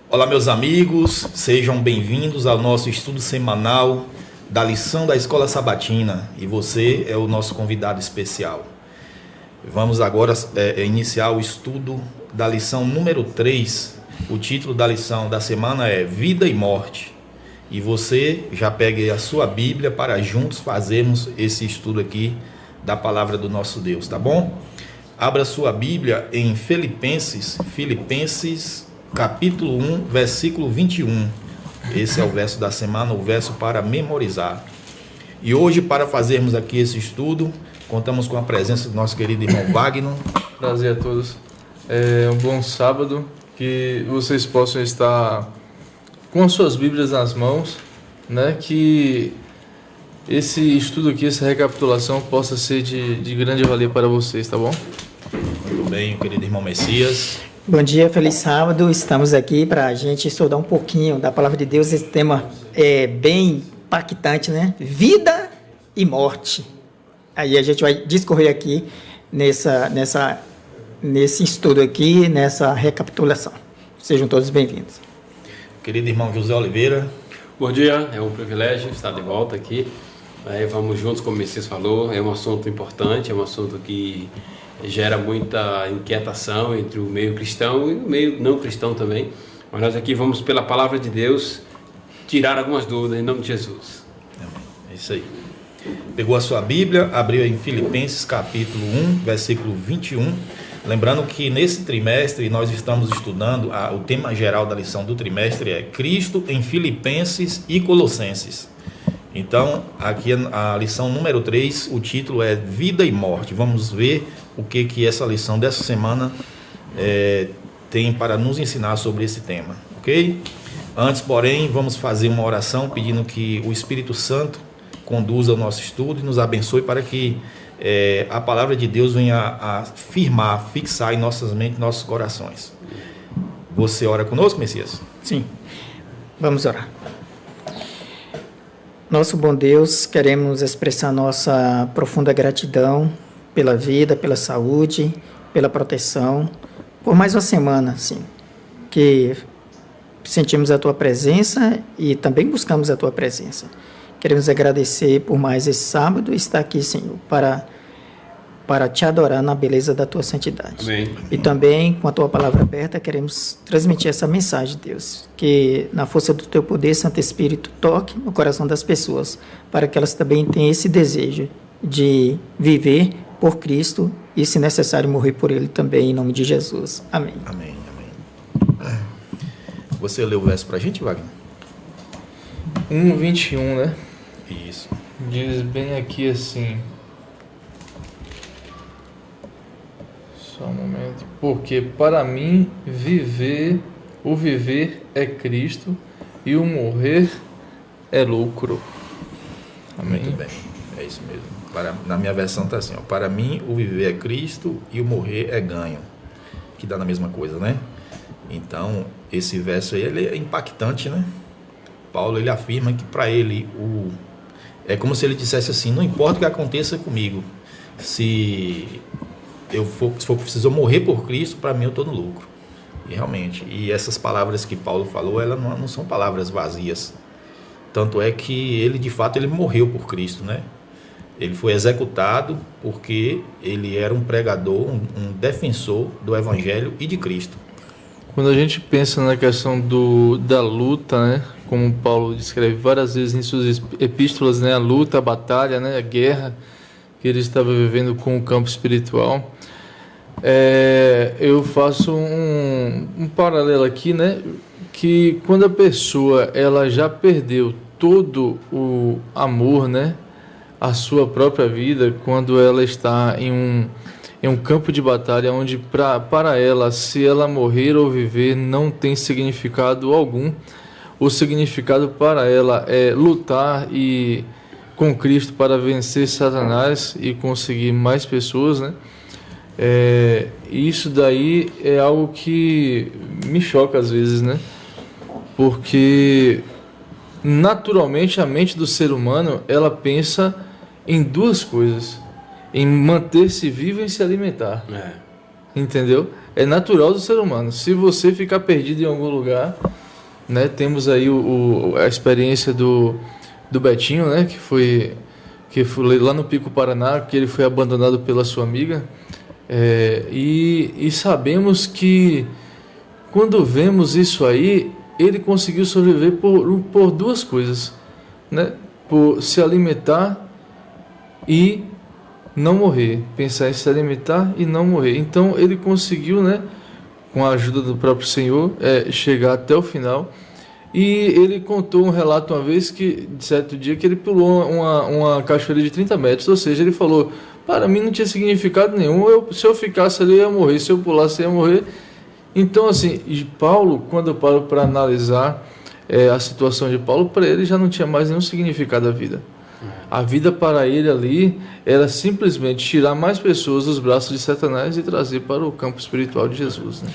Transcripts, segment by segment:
Olá, meus amigos, sejam bem-vindos ao nosso estudo semanal da lição da Escola Sabatina, e você é o nosso convidado especial. Vamos agora iniciar o estudo da lição número 3. O título da lição da semana é Vida e Morte. E você já pegue a sua Bíblia para juntos fazermos esse estudo aqui da palavra do nosso Deus, tá bom? Abra sua Bíblia em Filipenses capítulo 1, versículo 21. Esse é o verso da semana, o verso para memorizar. E hoje, para fazermos aqui esse estudo, contamos com a presença do nosso querido irmão Wagner. Prazer a todos. Um bom sábado, que vocês possam estar com as suas Bíblias nas mãos, né? Que esse estudo aqui, essa recapitulação possa ser de grande valia para vocês, tá bom? Muito bem, querido irmão Messias. Bom dia, feliz sábado. Estamos aqui para a gente estudar um pouquinho da palavra de Deus. Esse tema é bem impactante, né? Vida e morte. Aí a gente vai discorrer aqui nesse estudo aqui, nessa recapitulação. Sejam todos bem-vindos. Querido irmão José Oliveira. Bom dia, é um privilégio estar de volta aqui. Vamos juntos, como o Messias falou, é um assunto importante, é um assunto que gera muita inquietação entre o meio cristão e o meio não cristão também. Mas nós aqui vamos, pela palavra de Deus, tirar algumas dúvidas em nome de Jesus. É isso aí. Pegou a sua Bíblia, abriu em Filipenses capítulo 1, versículo 21. Lembrando que nesse trimestre nós estamos estudando, o tema geral da lição do trimestre é Cristo em Filipenses e Colossenses. Então, aqui a lição número 3, o título é Vida e Morte. Vamos ver o que essa lição dessa semana tem para nos ensinar sobre esse tema, ok? Antes, porém, vamos fazer uma oração pedindo que o Espírito Santo conduza o nosso estudo e nos abençoe para que a palavra de Deus venha a firmar, fixar em nossas mentes, nossos corações. Você ora conosco, Messias? Sim, vamos orar. Nosso bom Deus, queremos expressar nossa profunda gratidão pela vida, pela saúde, pela proteção, por mais uma semana, sim, que sentimos a Tua presença e também buscamos a Tua presença. Queremos agradecer por mais esse sábado e estar aqui, Senhor, para Te adorar na beleza da Tua santidade. Amém. E também, com a Tua palavra aberta, queremos transmitir essa mensagem, Deus, que na força do Teu poder, Santo Espírito, toque no coração das pessoas, para que elas também tenham esse desejo de viver por Cristo e, se necessário, morrer por Ele também, em nome de Jesus. Amém. Amém, amém. Você leu o verso para a gente, Wagner? 1:21, né? Isso. Diz bem aqui assim. Só um momento. Porque para mim o viver é Cristo e o morrer é lucro. Amém. Muito bem, é isso mesmo. Na minha versão está assim, ó, para mim o viver é Cristo e o morrer é ganho, que dá na mesma coisa, né? Então, esse verso aí, ele é impactante, né? Paulo, ele afirma que para ele, é como se ele dissesse assim, não importa o que aconteça comigo, se for preciso morrer por Cristo, para mim eu estou no lucro. E realmente, e essas palavras que Paulo falou, elas não são palavras vazias. Tanto é que ele, de fato, ele morreu por Cristo, né? Ele foi executado porque ele era um pregador, um defensor do Evangelho e de Cristo. Quando a gente pensa na questão da luta, né? Como Paulo descreve várias vezes em suas epístolas, né? A luta, a batalha, né? A guerra que ele estava vivendo com o campo espiritual. Eu faço um paralelo aqui, né? Que quando a pessoa ela já perdeu todo o amor, né? A sua própria vida, quando ela está em um campo de batalha onde para ela, se ela morrer ou viver, não tem significado algum. O significado para ela é lutar com Cristo para vencer Satanás e conseguir mais pessoas, né? Isso daí é algo que me choca às vezes, né? Porque naturalmente a mente do ser humano ela pensa em duas coisas: em manter-se vivo e se alimentar. Entendeu? É natural do ser humano. Se você ficar perdido em algum lugar, né? Temos aí a experiência do Betinho, né? Que foi lá no Pico Paraná, que ele foi abandonado pela sua amiga. E sabemos que quando vemos isso aí, ele conseguiu sobreviver por duas coisas, né? Por se alimentar e não morrer, pensar em se alimentar e não morrer. Então ele conseguiu, né, com a ajuda do próprio Senhor, chegar até o final. E ele contou um relato uma vez que, de certo dia, que ele pulou uma cachoeira de 30 metros, ou seja, ele falou, para mim não tinha significado nenhum, se eu ficasse ali eu ia morrer, se eu pulasse eu ia morrer. Então, assim, Paulo, quando eu paro para analisar a situação de Paulo, para ele já não tinha mais nenhum significado a vida. A vida para ele ali era simplesmente tirar mais pessoas dos braços de Satanás e trazer para o campo espiritual de Jesus, né?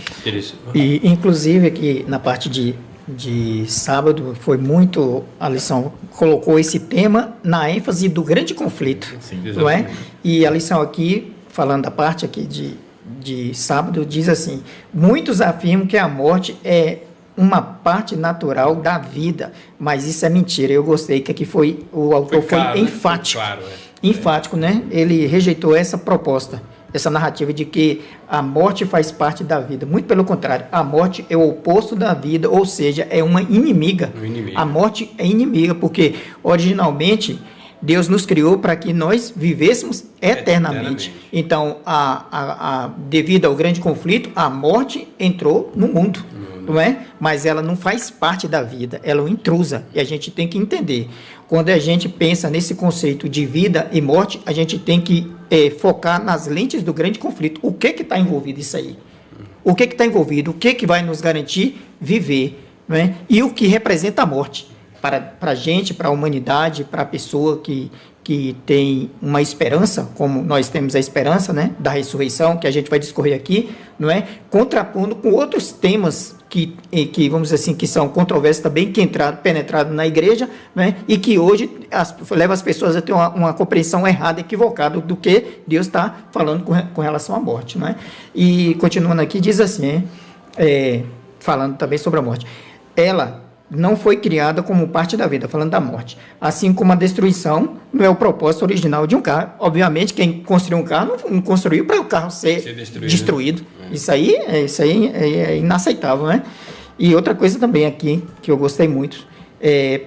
E, inclusive, aqui na parte de sábado, foi muito, a lição colocou esse tema na ênfase do grande conflito, sim, não é? E a lição aqui, falando da parte aqui de sábado, diz assim, muitos afirmam que a morte é uma parte natural da vida, mas isso é mentira. Eu gostei que aqui o autor foi enfático, enfático, né? Ele rejeitou essa proposta, essa narrativa de que a morte faz parte da vida. Muito pelo contrário, a morte é o oposto da vida, ou seja, é uma inimiga. A morte é inimiga, porque originalmente Deus nos criou para que nós vivêssemos eternamente. Então, devido ao grande conflito, a morte entrou no mundo, não é? Mas ela não faz parte da vida, ela é uma intrusa. E a gente tem que entender. Quando a gente pensa nesse conceito de vida e morte, a gente tem que focar nas lentes do grande conflito. O que está envolvido isso aí? O que está envolvido? O que vai nos garantir viver? Não é? E o que representa a morte? Para a gente, para a humanidade, para a pessoa que tem uma esperança, como nós temos a esperança, né, da ressurreição, que a gente vai discorrer aqui, não é? Contrapondo com outros temas que vamos dizer assim, que são controversos também, que penetraram na igreja, né, e que hoje leva as pessoas a ter uma compreensão errada, equivocada do que Deus está falando com relação à morte. Não é? E continuando aqui, diz assim, falando também sobre a morte, ela não foi criada como parte da vida, falando da morte. Assim como a destruição não é o propósito original de um carro. Obviamente, quem construiu um carro não construiu para o carro ser destruído. Isso aí é inaceitável, né? E outra coisa também aqui, que eu gostei muito,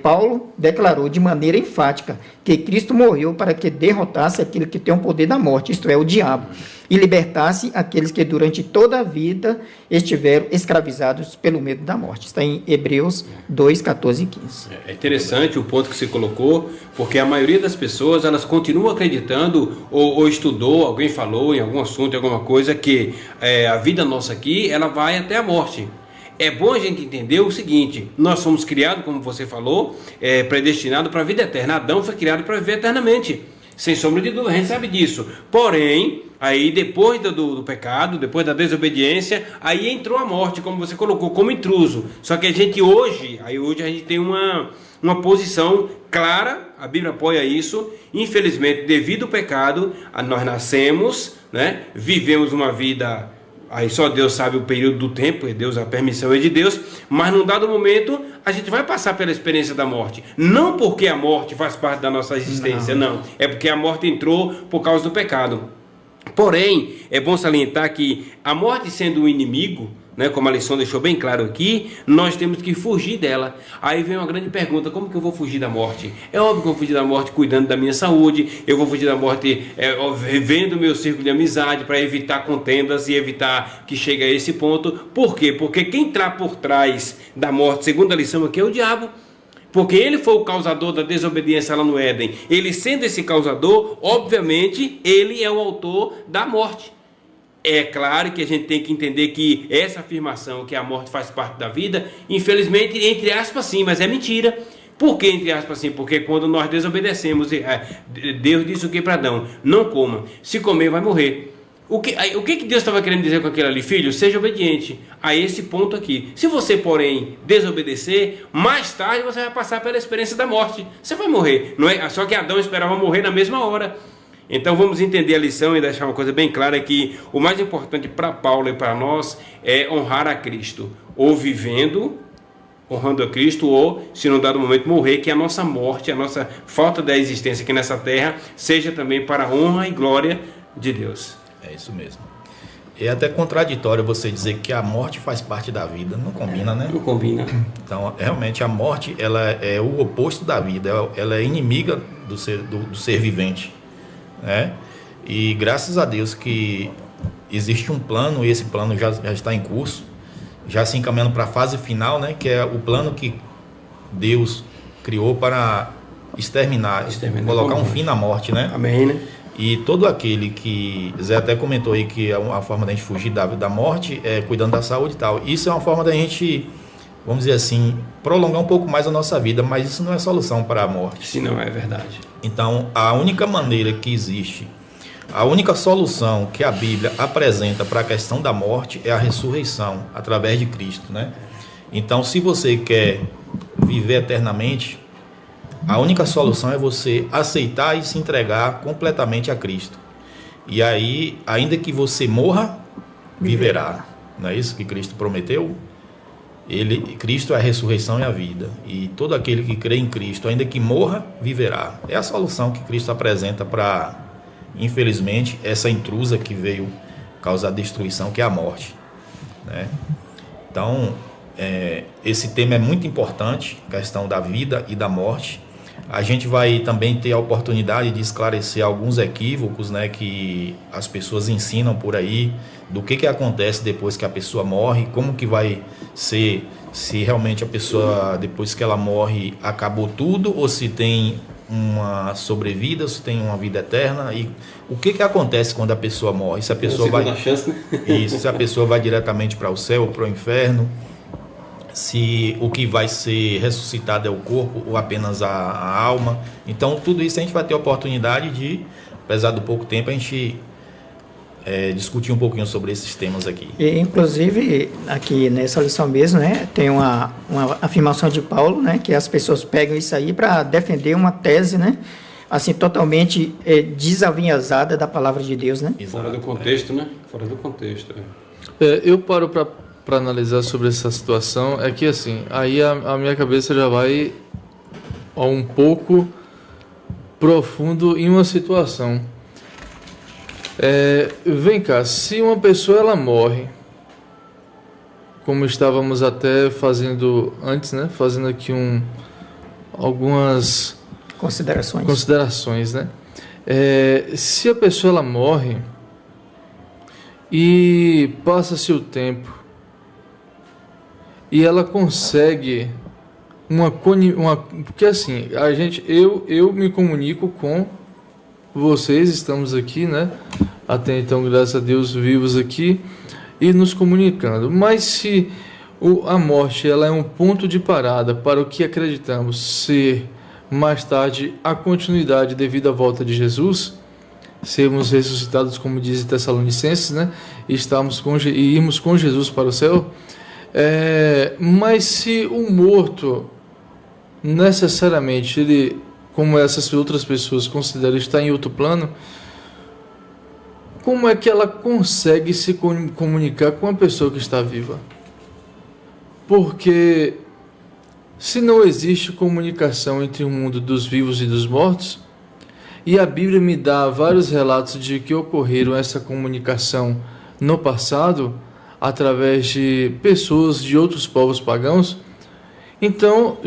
Paulo declarou de maneira enfática que Cristo morreu para que derrotasse aquele que tem o poder da morte, isto é, o diabo, e libertasse aqueles que durante toda a vida estiveram escravizados pelo medo da morte. Está em Hebreus 2, 14 e 15. É interessante o ponto que você colocou, porque a maioria das pessoas, elas continuam acreditando, ou estudou, alguém falou em algum assunto, em alguma coisa, que a vida nossa aqui, ela vai até a morte. É bom a gente entender o seguinte, nós fomos criados, como você falou, predestinados para a vida eterna. Adão foi criado para viver eternamente, sem sombra de dúvida, a gente sabe disso. Porém, aí depois do pecado, depois da desobediência, aí entrou a morte, como você colocou, como intruso. Só que a gente hoje a gente tem uma posição clara, a Bíblia apoia isso. Infelizmente, devido ao pecado, nós nascemos, né, vivemos uma vida... Aí só Deus sabe o período do tempo, a permissão é de Deus, mas num dado momento a gente vai passar pela experiência da morte. Não porque a morte faz parte da nossa existência, não. É porque a morte entrou por causa do pecado. Porém, é bom salientar que a morte sendo um inimigo, né, como a lição deixou bem claro aqui, nós temos que fugir dela. Aí vem uma grande pergunta, como que eu vou fugir da morte? É óbvio que eu vou fugir da morte cuidando da minha saúde, eu vou fugir da morte vivendo o meu círculo de amizade para evitar contendas e evitar que chegue a esse ponto. Por quê? Porque quem está por trás da morte, segundo a lição aqui, é o diabo. Porque ele foi o causador da desobediência lá no Éden. Ele sendo esse causador, obviamente, ele é o autor da morte. É claro que a gente tem que entender que essa afirmação que a morte faz parte da vida, infelizmente, entre aspas sim, mas é mentira. Por que entre aspas sim? Porque quando nós desobedecemos, Deus disse o que para Adão? Não coma, se comer vai morrer. O que Deus estava querendo dizer com aquilo ali? Filho, seja obediente a esse ponto aqui. Se você, porém, desobedecer, mais tarde você vai passar pela experiência da morte. Você vai morrer. Não é? Só que Adão esperava morrer na mesma hora. Então vamos entender a lição e deixar uma coisa bem clara, que o mais importante para Paulo e para nós é honrar a Cristo, ou vivendo honrando a Cristo, ou, se num dado momento morrer, que a nossa morte, a nossa falta da existência aqui nessa terra, seja também para a honra e glória de Deus. É isso mesmo. É até contraditório você dizer que a morte faz parte da vida. Não combina, né? Não combina. Então, realmente, a morte ela é o oposto da vida. Ela é inimiga do ser vivente, né? E graças a Deus que existe um plano, e esse plano já está em curso, já se encaminhando para a fase final, né? Que é o plano que Deus criou para exterminar colocar um fim na morte, né? Amém, né? E todo aquele que, Zé até comentou aí que é uma forma da gente fugir da morte é cuidando da saúde e tal. Isso é uma forma da gente, vamos dizer assim, prolongar um pouco mais a nossa vida, mas isso não é solução para a morte. Se não é verdade. Então, a única maneira que existe, a única solução que a Bíblia apresenta para a questão da morte é a ressurreição, através de Cristo, né? Então, se você quer viver eternamente, a única solução é você aceitar e se entregar completamente a Cristo. E aí, ainda que você morra, viverá. Não é isso que Cristo prometeu? Cristo é a ressurreição e a vida. E todo aquele que crê em Cristo, ainda que morra, viverá. É a solução que Cristo apresenta para, infelizmente, essa intrusa que veio causar destruição, que é a morte, né? Então, esse tema é muito importante, a questão da vida e da morte. A gente vai também ter a oportunidade de esclarecer alguns equívocos, né, que as pessoas ensinam por aí, do que acontece depois que a pessoa morre, como que vai ser, se realmente a pessoa, depois que ela morre, acabou tudo, ou se tem uma sobrevida, se tem uma vida eterna, e o que acontece quando a pessoa morre, se a pessoa vai... chance, né? Isso, se a pessoa vai diretamente para o céu ou para o inferno, se o que vai ser ressuscitado é o corpo ou apenas a alma. Então, tudo isso a gente vai ter a oportunidade de, apesar do pouco tempo, a gente discutir um pouquinho sobre esses temas aqui. E, inclusive, aqui nessa lição mesmo, né, tem uma afirmação de Paulo, né, que as pessoas pegam isso aí para defender uma tese, né, assim, totalmente desavinhasada da palavra de Deus, né? Fora do contexto, né? Fora do contexto. Eu paro para analisar sobre essa situação, é que assim, aí a minha cabeça já vai um pouco profundo em uma situação. Vem cá, se uma pessoa ela morre, como estávamos até fazendo antes, né? Fazendo aqui algumas considerações, né? Se a pessoa ela morre e passa-se o tempo e ela consegue porque assim, eu me comunico com vocês, estamos aqui, né? Até então, graças a Deus, vivos aqui e nos comunicando. Mas se a morte ela é um ponto de parada para o que acreditamos ser mais tarde a continuidade devido à volta de Jesus, sermos ressuscitados, como diz Tessalonicenses, né? E irmos com Jesus para o céu. Mas se o morto necessariamente ele, como essas outras pessoas consideram, está em outro plano, como é que ela consegue se comunicar com a pessoa que está viva? Porque se não existe comunicação entre o mundo dos vivos e dos mortos, e a Bíblia me dá vários relatos de que ocorreram essa comunicação no passado, através de pessoas de outros povos pagãos, então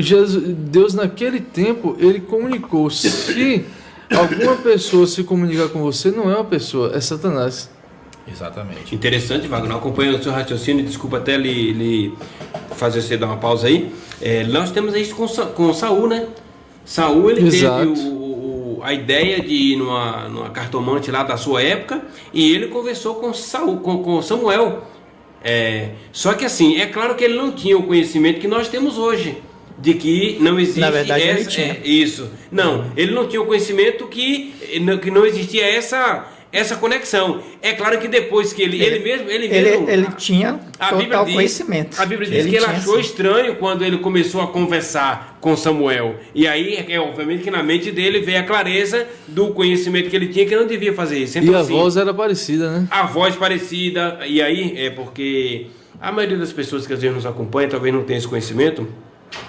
Deus naquele tempo, ele comunicou. Se alguma pessoa se comunicar com você, não é uma pessoa, é Satanás. Exatamente. Interessante, Wagner, acompanhando o seu raciocínio, desculpa até lhe fazer você dar uma pausa aí. Nós temos isso com Saul, né? Saul, ele Exato. teve a ideia de ir numa cartomante lá da sua época, e ele conversou com Samuel. Só que assim, é claro que ele não tinha o conhecimento que nós temos hoje, de que não existe... Na verdade, ele tinha. Isso. Não, ele não tinha o conhecimento que não existia essa conexão. É claro que depois que ele mesmo tinha total conhecimento. A Bíblia diz que ele achou estranho quando ele começou a conversar com Samuel. E aí, obviamente que na mente dele veio a clareza do conhecimento que ele tinha, que não devia fazer isso. Então, e a voz era parecida, né? A voz parecida. E aí, porque a maioria das pessoas que às vezes nos acompanham talvez não tenha esse conhecimento.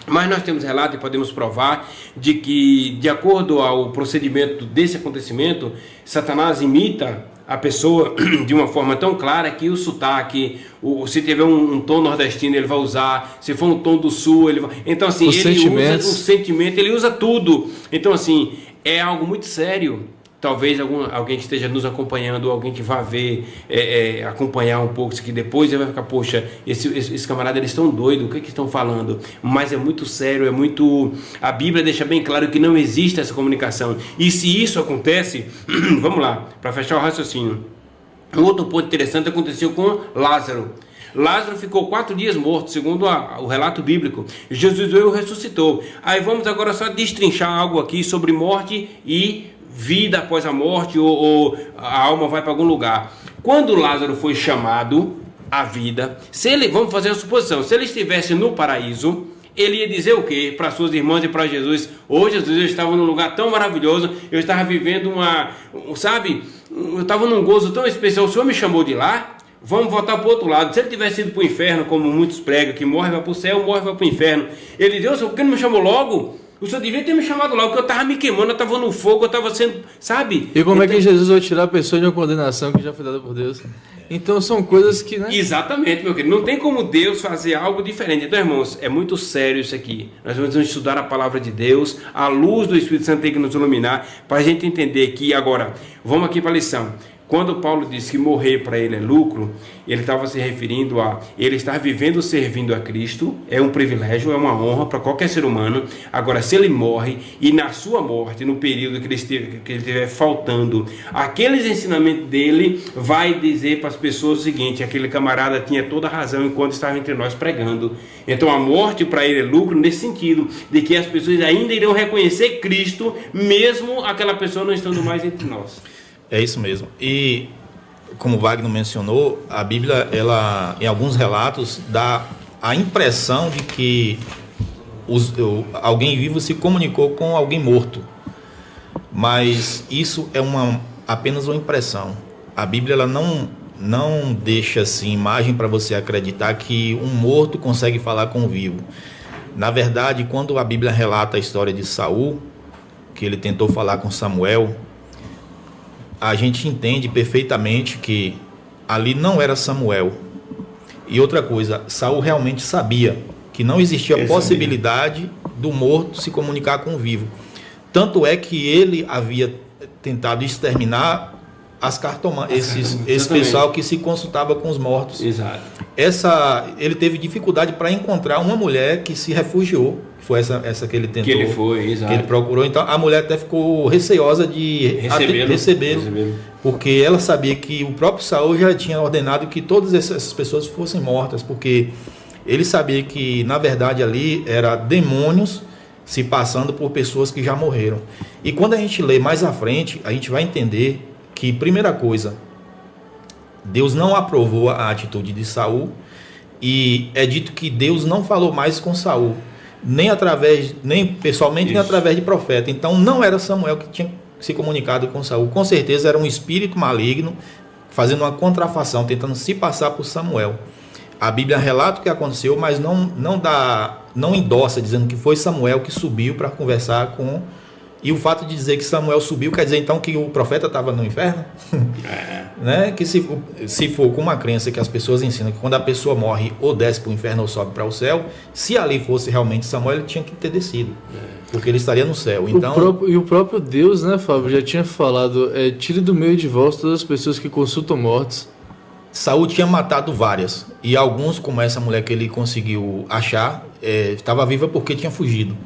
Mas nós temos relato e podemos provar de que, de acordo ao procedimento desse acontecimento, Satanás imita a pessoa de uma forma tão clara que o sotaque, se tiver um tom nordestino, ele vai usar, se for um tom do sul, ele vai... Então, assim, ele usa o sentimento, ele usa tudo. Então, assim, é algo muito sério. Talvez alguém que esteja nos acompanhando, alguém que vá ver, acompanhar um pouco isso aqui depois, ele vai ficar, poxa, esses camaradas, eles estão doidos, o que estão falando? Mas é muito sério, a Bíblia deixa bem claro que não existe essa comunicação. E se isso acontece, vamos lá, para fechar o raciocínio. Um outro ponto interessante aconteceu com Lázaro. Lázaro ficou 4 dias morto, segundo o relato bíblico. Jesus veio e ressuscitou. Aí vamos agora só destrinchar algo aqui sobre morte e vida após a morte, ou a alma vai para algum lugar. Quando Lázaro foi chamado à vida, vamos fazer uma suposição, se ele estivesse no paraíso, ele ia dizer o quê? Para suas irmãs e para Jesus: ô Jesus, eu estava num lugar tão maravilhoso, eu estava vivendo eu estava num gozo tão especial, o Senhor me chamou de lá, vamos voltar para o outro lado. Se ele tivesse ido para o inferno, como muitos pregam, que morre vai para o céu, morre vai para o inferno, ele dizia: Senhor, por que não me chamou logo? O Senhor devia ter me chamado lá, porque eu estava me queimando, eu estava no fogo, eu estava sendo, sabe? E como é que Jesus vai tirar a pessoa de uma condenação que já foi dada por Deus? Então são coisas que, né? Exatamente, meu querido. Não tem como Deus fazer algo diferente. Então, irmãos, é muito sério isso aqui. Nós vamos estudar a palavra de Deus, a luz do Espírito Santo tem que nos iluminar, para a gente entender que, agora, vamos aqui para a lição. Quando Paulo disse que morrer para ele é lucro, ele estava se referindo a ele estar vivendo servindo a Cristo. É um privilégio, é uma honra para qualquer ser humano. Agora, se ele morre e na sua morte, no período que ele estiver faltando, aqueles ensinamentos dele vai dizer para as pessoas o seguinte: aquele camarada tinha toda a razão enquanto estava entre nós pregando. Então a morte para ele é lucro nesse sentido, de que as pessoas ainda irão reconhecer Cristo, mesmo aquela pessoa não estando mais entre nós. É isso mesmo. E, como o Wagner mencionou, a Bíblia, ela, em alguns relatos, dá a impressão de que alguém vivo se comunicou com alguém morto. Mas isso é apenas uma impressão. A Bíblia, ela não deixa assim, imagem para você acreditar que um morto consegue falar com um vivo. Na verdade, quando a Bíblia relata a história de Saul, que ele tentou falar com Samuel, a gente entende perfeitamente que ali não era Samuel. E outra coisa, Saul realmente sabia que não existia possibilidade do morto se comunicar com o vivo. Tanto é que ele havia tentado exterminar as cartomantes, esse pessoal que se consultava com os mortos. Exato. Ele teve dificuldade para encontrar uma mulher que se refugiou. Foi essa que ele tentou. Que ele procurou. Então a mulher até ficou receosa de recebê-lo, porque ela sabia que o próprio Saul já tinha ordenado que todas essas pessoas fossem mortas, porque ele sabia que na verdade ali era demônios se passando por pessoas que já morreram. E quando a gente lê mais à frente, a gente vai entender que, primeira coisa, Deus não aprovou a atitude de Saul, e é dito que Deus não falou mais com Saul, nem pessoalmente, nem através de profeta. Então não era Samuel que tinha se comunicado com Saul. Com certeza era um espírito maligno fazendo uma contrafação, tentando se passar por Samuel. A Bíblia relata o que aconteceu, mas não endossa, dizendo que foi Samuel que subiu para conversar com... E o fato de dizer que Samuel subiu quer dizer então que o profeta estava no inferno? Né? Que se for com uma crença que as pessoas ensinam que quando a pessoa morre ou desce para o inferno ou sobe para o céu, se ali fosse realmente Samuel, ele tinha que ter descido, porque ele estaria no céu. Então, o próprio Deus, né, Fábio, já tinha falado: tire do meio de vós todas as pessoas que consultam mortos. Saul tinha matado várias, e alguns, como essa mulher que ele conseguiu achar, estava viva porque tinha fugido.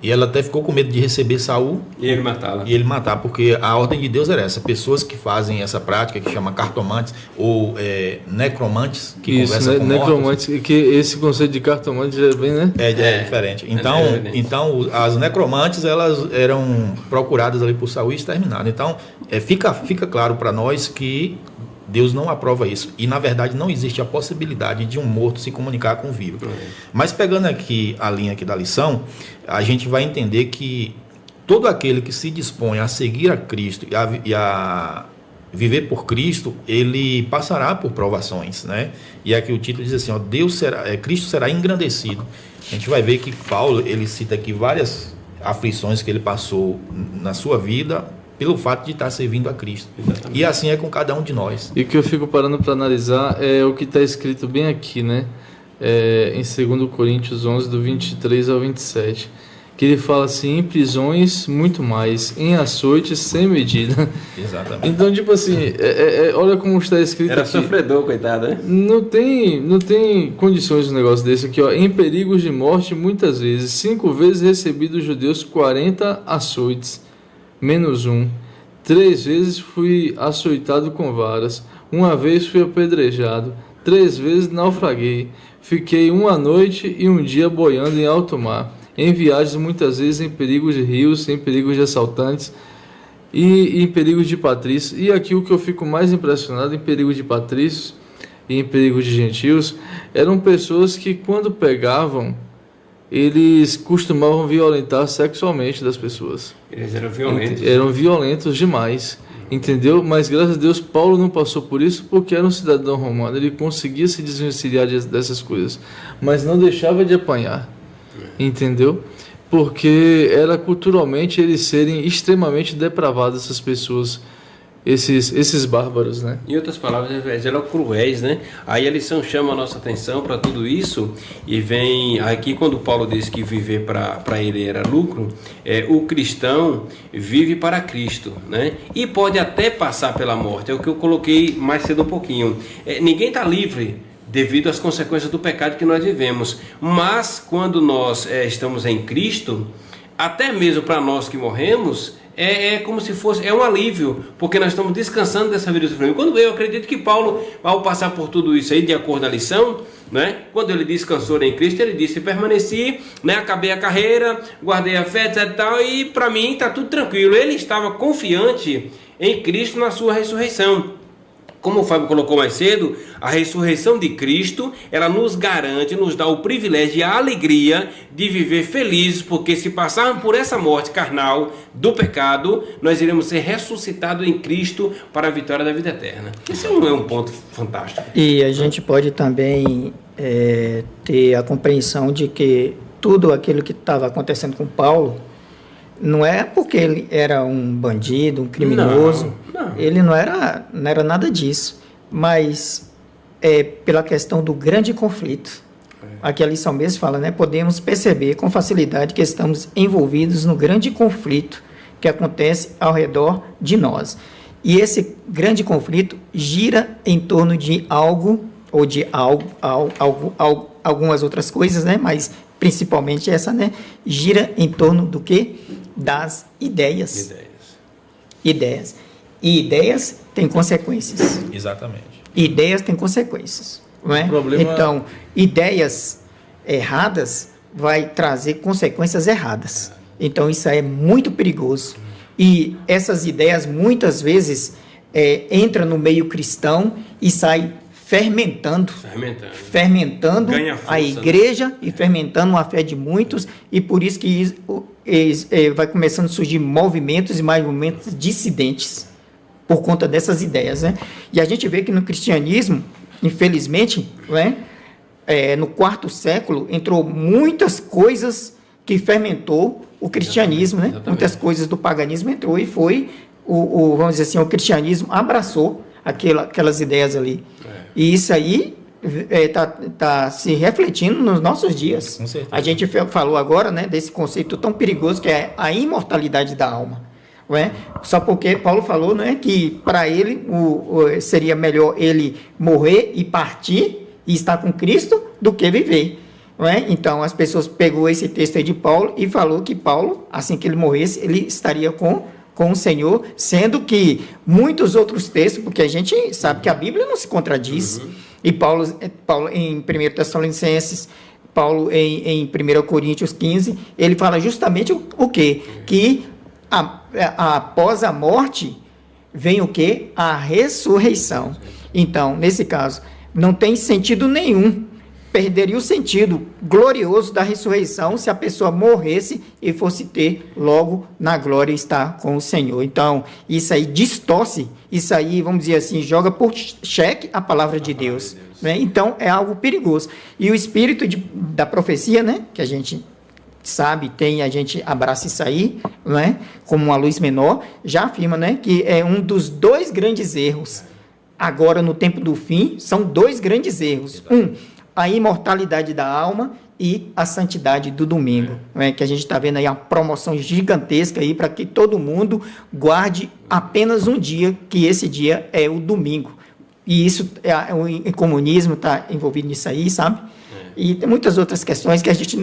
E ela até ficou com medo de receber Saul e ele matá-la. E ele matar, porque a ordem de Deus era essa: pessoas que fazem essa prática, que chama cartomantes ou necromantes, que conversam com necromantes, mortos. Que esse conceito de cartomante já é bem, né? É diferente. Então as necromantes, elas eram procuradas ali por Saul e exterminadas. Então fica claro para nós que Deus não aprova isso. E, na verdade, não existe a possibilidade de um morto se comunicar com o vivo. Mas, pegando aqui a linha aqui da lição, a gente vai entender que todo aquele que se dispõe a seguir a Cristo e a viver por Cristo, ele passará por provações, né? E aqui o título diz assim, ó, Cristo será engrandecido. A gente vai ver que Paulo, ele cita aqui várias aflições que ele passou na sua vida pelo fato de estar servindo a Cristo. Exatamente. E assim é com cada um de nós. E o que eu fico parando para analisar é o que está escrito bem aqui, né? Em 2 Coríntios 11, do 23 ao 27. Que ele fala assim, em prisões muito mais, em açoites sem medida. Exatamente. Então, tipo assim, olha como está escrito Era aqui. sofredor, coitado, né? Não tem condições de um negócio desse aqui, ó. Em perigos de morte muitas vezes, 5 vezes recebi dos judeus 40 açoites, menos 1. 3 vezes fui açoitado com varas, 1 vez fui apedrejado, 3 vezes naufraguei, fiquei 1 noite e 1 dia boiando em alto mar. Em viagens, muitas vezes em perigos de rios, em perigos de assaltantes e em perigos de patrícios. E aqui o que eu fico mais impressionado, em perigos de patrícios e em perigos de gentios, eram pessoas que quando pegavam, eles costumavam violentar sexualmente das pessoas. Eles eram violentos. Eram violentos demais, entendeu? Mas graças a Deus Paulo não passou por isso porque era um cidadão romano, ele conseguia se desvencilhar dessas coisas, mas não deixava de apanhar. Entendeu? Porque era culturalmente eles serem extremamente depravados, essas pessoas, esses bárbaros, né? Em outras palavras, eles eram cruéis, né? Aí a lição chama a nossa atenção para tudo isso e vem aqui quando Paulo diz que viver para ele era lucro, o cristão vive para Cristo, né? E pode até passar pela morte, é o que eu coloquei mais cedo um pouquinho. Ninguém está livre devido às consequências do pecado que nós vivemos. Mas quando nós estamos em Cristo, até mesmo para nós que morremos, é como se fosse, um alívio, porque nós estamos descansando dessa vida do sofrimento. Quando eu acredito que Paulo, ao passar por tudo isso aí, de acordo com a lição, né, quando ele descansou em Cristo, ele disse, permaneci, né, acabei a carreira, guardei a fé, etc. E para mim está tudo tranquilo. Ele estava confiante em Cristo na sua ressurreição. Como o Fábio colocou mais cedo, a ressurreição de Cristo, ela nos garante, nos dá o privilégio e a alegria de viver felizes, porque se passarmos por essa morte carnal do pecado, nós iremos ser ressuscitados em Cristo para a vitória da vida eterna. Esse é um ponto fantástico. E a gente pode também ter a compreensão de que tudo aquilo que estava acontecendo com Paulo, não é porque ele era um bandido, um criminoso, não. Ele não era nada disso, mas pela questão do grande conflito. Aqui a lição mesmo fala, né? Podemos perceber com facilidade que estamos envolvidos no grande conflito que acontece ao redor de nós. E esse grande conflito gira em torno de algo, ou de algumas outras coisas, né? Mas principalmente essa, né? Gira em torno do quê? Das ideias. E ideias têm consequências. Exatamente. Ideias têm consequências. Não é? Então, ideias erradas vai trazer consequências erradas. Então, isso é muito perigoso. E essas ideias, muitas vezes, entram no meio cristão e saem fermentando a igreja, né? E fermentando a fé de muitos, e por isso que vai começando a surgir movimentos e mais movimentos dissidentes por conta dessas ideias, né? E a gente vê que no cristianismo, infelizmente, né, no 4º século, entrou muitas coisas que fermentou o cristianismo, né? Muitas coisas do paganismo entrou e foi, vamos dizer assim, o cristianismo abraçou aquelas ideias ali. E isso aí está se refletindo nos nossos dias. Com certeza. A gente falou agora, né, desse conceito tão perigoso que é a imortalidade da alma. Não é? Só porque Paulo falou, né, que para ele seria melhor ele morrer e partir e estar com Cristo do que viver. Não é? Então as pessoas pegou esse texto aí de Paulo e falou que Paulo, assim que ele morresse, ele estaria com o Senhor, sendo que muitos outros textos, porque a gente sabe que a Bíblia não se contradiz, e Paulo em 1 Tessalonicenses, Paulo em 1 Coríntios 15, ele fala justamente o quê? Que após a morte vem o quê? A ressurreição. Então, nesse caso, não tem sentido nenhum perderia o sentido glorioso da ressurreição se a pessoa morresse e fosse ter logo na glória estar com o Senhor. Então, isso aí distorce, isso aí, vamos dizer assim, joga por xeque a palavra de Deus. Né? Então, é algo perigoso. E o espírito da profecia, né, que a gente sabe, a gente abraça isso aí, né, como uma luz menor, já afirma, né, que é um dos 2 grandes erros. Agora, no tempo do fim, são 2 grandes erros. A imortalidade da alma e a santidade do domingo, né? Que a gente está vendo aí uma promoção gigantesca aí para que todo mundo guarde apenas um dia, que esse dia é o domingo. E isso, o comunismo está envolvido nisso aí, sabe? E tem muitas outras questões que a gente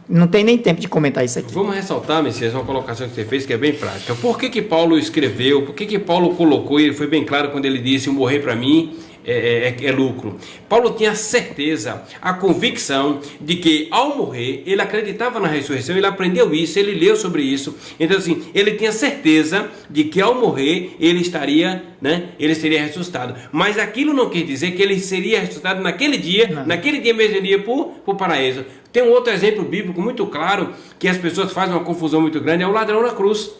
não tem nem tempo de comentar isso aqui. Vamos ressaltar, Messias, uma colocação que você fez que é bem prática. Por que Paulo escreveu, por que Paulo colocou, e ele foi bem claro quando ele disse, o morrer para mim é lucro. Paulo tinha a certeza, a convicção de que ao morrer, ele acreditava na ressurreição, ele aprendeu isso, ele leu sobre isso. Então assim, ele tinha certeza de que ao morrer, ele seria ressuscitado. Mas aquilo não quer dizer que ele seria ressuscitado naquele dia, naquele dia mesmo ele ia para o paraíso. Tem um outro exemplo bíblico muito claro, que as pessoas fazem uma confusão muito grande, é o ladrão na cruz.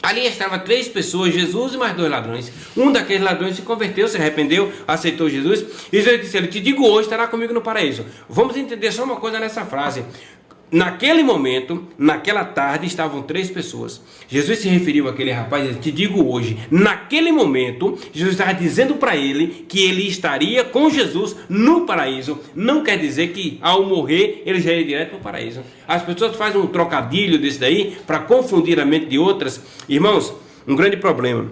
Ali estavam 3 pessoas, Jesus e mais 2 ladrões. Um daqueles ladrões se converteu, se arrependeu, aceitou Jesus. E Jesus disse, ele te digo hoje, estará comigo no paraíso. Vamos entender só uma coisa nessa frase. Naquele momento, naquela tarde, estavam 3 pessoas. Jesus se referiu àquele rapaz, ele te digo hoje. Naquele momento, Jesus estava dizendo para ele que ele estaria com Jesus no paraíso. Não quer dizer que ao morrer, ele já ia direto para o paraíso. As pessoas fazem um trocadilho desse daí para confundir a mente de outras. Irmãos, um grande problema.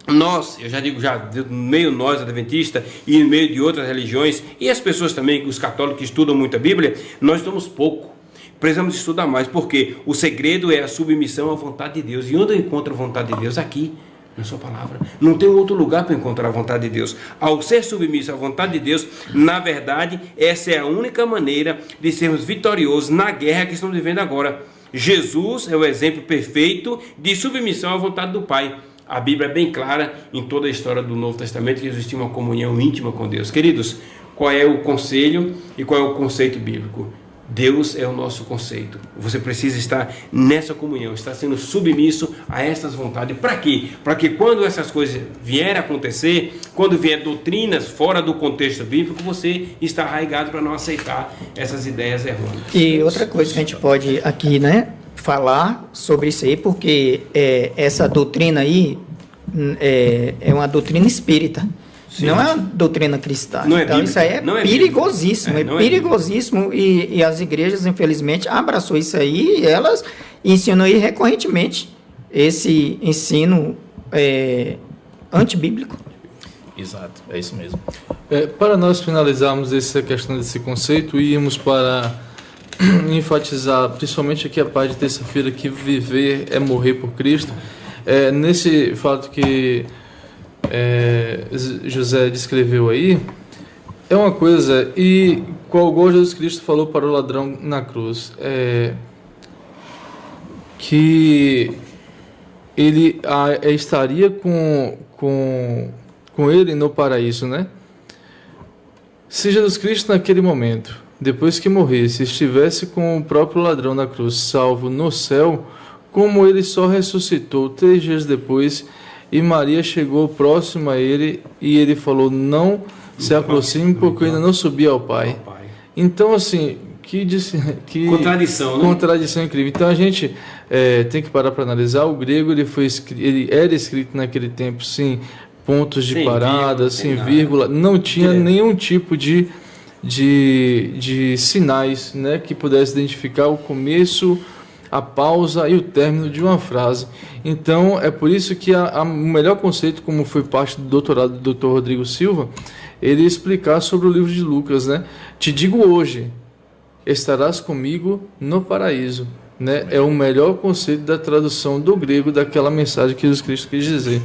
Nós, eu já digo, no meio nós, adventistas, e no meio de outras religiões, e as pessoas também, os católicos que estudam muito a Bíblia, nós estamos pouco. Precisamos estudar mais, porque o segredo é a submissão à vontade de Deus. E onde eu encontro a vontade de Deus? Aqui, na sua palavra. Não tem outro lugar para encontrar a vontade de Deus. Ao ser submisso à vontade de Deus, na verdade, essa é a única maneira de sermos vitoriosos na guerra que estamos vivendo agora. Jesus é o exemplo perfeito de submissão à vontade do Pai. A Bíblia é bem clara em toda a história do Novo Testamento que existia uma comunhão íntima com Deus. Queridos, qual é o conselho e qual é o conceito bíblico? Deus é o nosso conceito. Você precisa estar nessa comunhão, estar sendo submisso a essas vontades. Para quê? Para que quando essas coisas vierem a acontecer, quando vier doutrinas fora do contexto bíblico, você está arraigado para não aceitar essas ideias errôneas. E outra coisa que a gente pode aqui, né, falar sobre isso aí, porque essa doutrina aí é uma doutrina espírita. Sim. Não é uma doutrina cristã. Então, bíblica. Isso aí é perigosíssimo. Perigosíssimo. E as igrejas, infelizmente, abraçou isso aí e elas ensinam aí recorrentemente esse ensino antibíblico. Exato, é isso mesmo. Para nós finalizarmos essa questão desse conceito, íamos para enfatizar, principalmente aqui a parte de terça-feira, que viver é morrer por Cristo. Nesse fato que José descreveu aí, é uma coisa, e igual Jesus Cristo falou para o ladrão na cruz, que ele estaria com ele no paraíso, né? Se Jesus Cristo naquele momento, depois que morresse, estivesse com o próprio ladrão na cruz, salvo no céu, como ele só ressuscitou 3 dias depois, e Maria chegou próximo a ele e ele falou, não se aproxime porque eu ainda não subi ao Pai. Então, assim, que contradição, né? Contradição incrível. Então, a gente tem que parar para analisar. O grego ele era escrito naquele tempo, sim, pontos de parada, sem vírgula, não tinha nenhum tipo de sinais, né, que pudesse identificar o começo, a pausa e o término de uma frase. Então, é por isso que o melhor conceito, como foi parte do doutorado do Dr. Rodrigo Silva, ele explicar sobre o livro de Lucas, né? Te digo hoje, estarás comigo no paraíso, né? É o melhor conceito da tradução do grego daquela mensagem que Jesus Cristo quis dizer.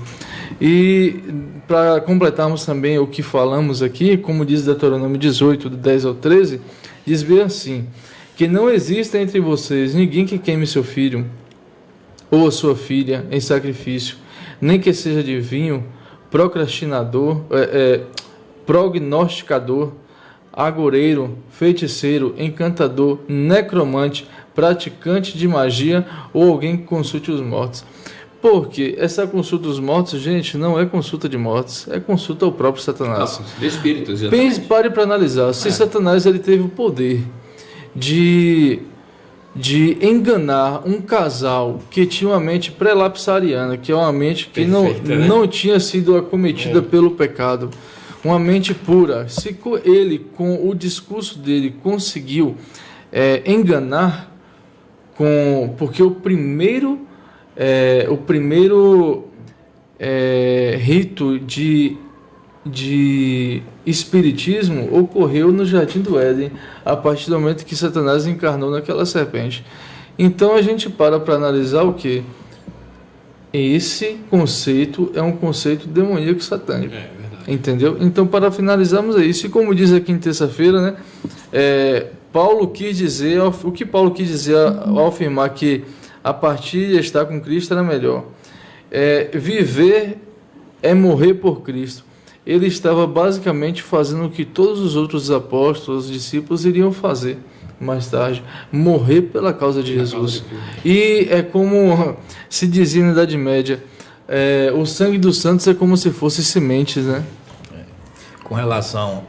E para completarmos também o que falamos aqui, como diz Deuteronômio 18, do 10 ao 13, diz bem assim, que não exista entre vocês ninguém que queime seu filho ou a sua filha em sacrifício, nem que seja adivinho, procrastinador, prognosticador, agoreiro, feiticeiro, encantador, necromante, praticante de magia ou alguém que consulte os mortos. Porque essa consulta dos mortos, gente, não é consulta de mortos, é consulta ao próprio Satanás. De espíritos, Pare para analisar. Se Satanás ele teve o poder de enganar um casal que tinha uma mente pré-lapsariana, que é uma mente que não tinha sido acometida pelo pecado, uma mente pura. Se ele, com o discurso dele, conseguiu enganar, porque o primeiro rito de espiritismo ocorreu no Jardim do Éden, a partir do momento que Satanás encarnou naquela serpente. Então a gente para analisar o que? Esse conceito é um conceito demoníaco satânico. Entendeu? Então, para finalizarmos é isso. E como diz aqui em terça-feira, né? Paulo quis dizer, o que Paulo quis dizer ao afirmar que a partir de estar com Cristo era melhor. Viver é morrer por Cristo. Ele estava basicamente fazendo o que todos os outros apóstolos, discípulos iriam fazer mais tarde, morrer pela causa de Jesus. E é como se dizia na Idade Média, o sangue dos santos é como se fosse sementes, né? Com relação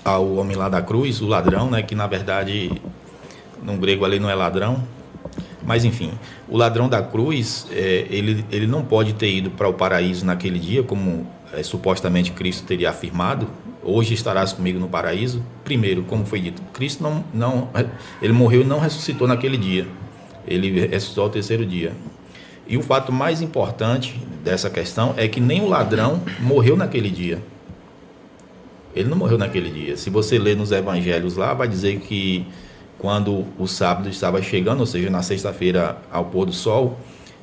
ao homem lá da cruz, o ladrão, né, que na verdade no grego ali não é ladrão, mas enfim, o ladrão da cruz, ele não pode ter ido para o paraíso naquele dia, como supostamente Cristo teria afirmado: hoje estarás comigo no paraíso. Primeiro, como foi dito, Cristo ele morreu e não ressuscitou naquele dia, ele ressuscitou ao terceiro dia. E o fato mais importante dessa questão é que nem o ladrão morreu naquele dia. Ele não morreu naquele dia. Se você ler nos evangelhos lá, vai dizer que quando o sábado estava chegando, ou seja, na sexta-feira ao pôr do sol,